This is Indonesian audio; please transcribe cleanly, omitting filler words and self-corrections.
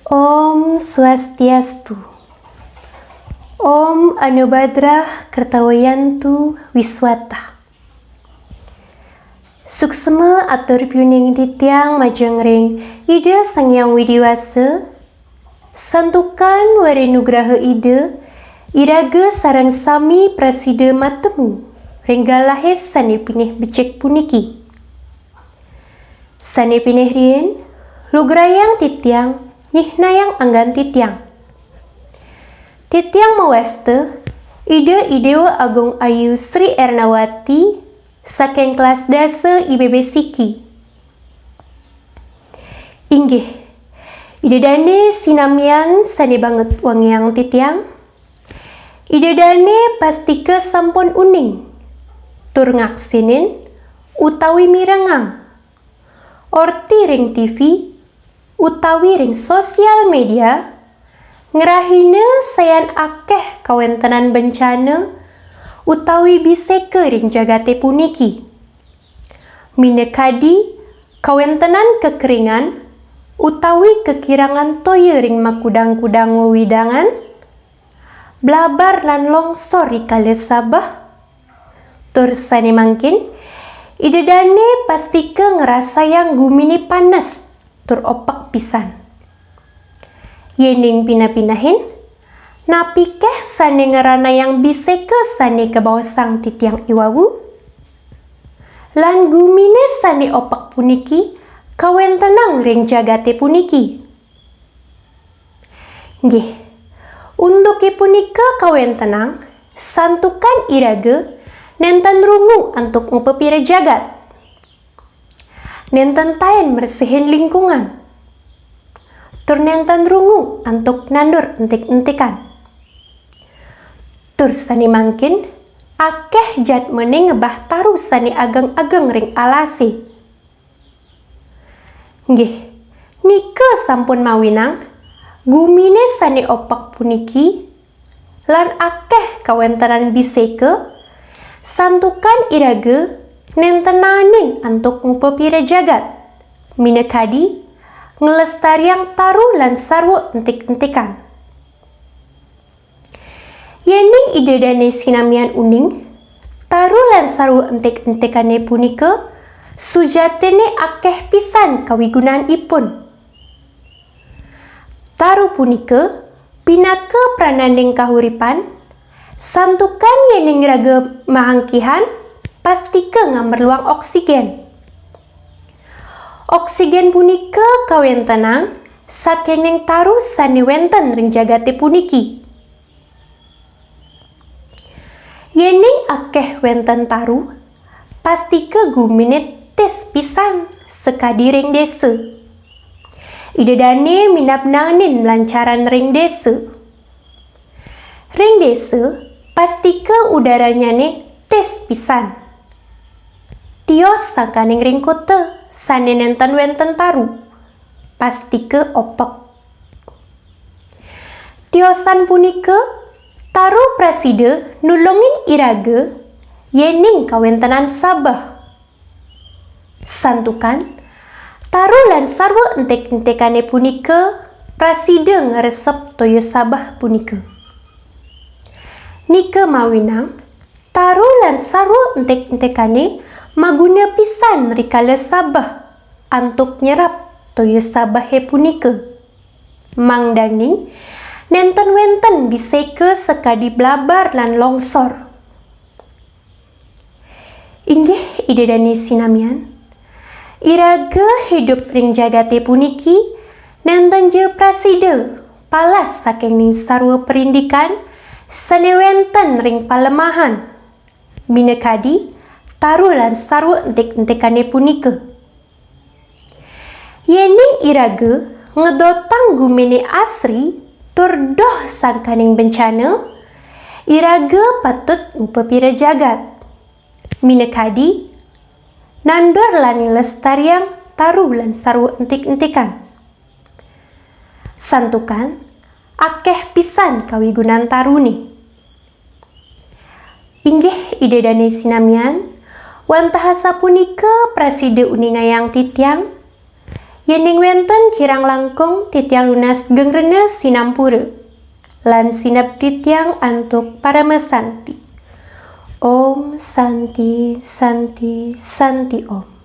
Om Swastiastu. Om Anubhadrah Kartawayantu Wiswata. Suksema atur puning titiang majeng ring Ida Sangyang Widiwasa. Santukan warenugraha Ida iraga sarang sami prasida matemu ringgalahes sane pinih becek puniki. Sane pinih rien lugrayang titiang nyihnayang anggan titiang. Titiang maweste Ida Idewa Agung Ayu Sri Ernawati saking kelas dasa IBB Siki. Inggih, Ida dane sinamian sane banget wangyang titiang. Ida dane pastika sampun uning tur ngaksinin utawi mirengang orti ring TV utawi ring sosial media ngerahina sayan akeh kawentenan bencana utawi biseke ring jagate puniki. Minekadi kawentenan kekeringan utawi kekirangan toya ring makudang-kudang wewidangan, blabar lan longsor rikale sabah. Tur sane mangkin Ida dane pastika ngerasa yang gumini panas tur opak pisan. Yening pinah-pinahin napikeh sane ngerana yang biseke sane ke bawah sang titiang iwawu. Lan gumine sane opak puniki kawen tenang ring jagate puniki. Nggih, unduki punika kawen tenang santukan iraga nenten rungu antuk ngupepire jagat. Nenten tayen mersihin lingkungan. Tur nenten rungu antuk nandur entik-entikan. Tur sani mangkin akeh jat mening ngebah taru sani ageng-ageng ring alasi. Nggih, nika sampun mawinang gumine sani opak puniki lan akeh kawentenan biseke santukan iraga nentenaning antuk ngupepire jagat minekadi ngelestariang taru lan sarwo entik-entikan. Yening ide dane sinamian uning taru lan sarwo entik-entikane punika sujatene akeh pisan kawigunaan ipun. Taru punika pinaka prananing kahuripan santukan yening raga mahangkihan pastika ngamerluang oksigen. Oksigen punika kawen tenang saking ning taru sane wenten ring jagate puniki. Yening akeh wenten taru pastika gumine tes pisan sekadi ring desa. Ida dane minapnanin lancaran ring desa. Ring desa pastika udaranya ne tes pisan. Tios sangkaning ring kota sane nenten wenten taru pastika opek. Tiosan punika taru prasida nulungin iraga yening kawentenan sabah. Santukan taru lan sarwa entek-entekane punika prasida ngeresep toyo sabah punika. Nika mawinang taru lan sarwa entek-entekane maguna pisan rikala sabah antuk nyerap toyo sabahe punika. Mangdaning nenten wenten biseke sekadi blabar lan longsor. Inggih ide dani sinamian iraga hidup ring jagate puniki nenten je prasida palas saking ning sarwa perindikan sane wenten ring palemahan minekadi taru lan sarwa entik-entikane punika. Yening iraga ngedotang gumene asri tur doh sangkaning bencana iraga patut ngupepire jagat minekadi nandur lan lestariang taru lan sarwa entik-entikan. Santukan akeh pisan kawigunaan tarune. Inggih ide dane sinamian wantahasa punika prasida uningayang titiang Yening wenten kirang langkung titiang lunas gengrena sinampura. Lan sinep titiang antuk para mesanti. Om Santi Santi Santi Om.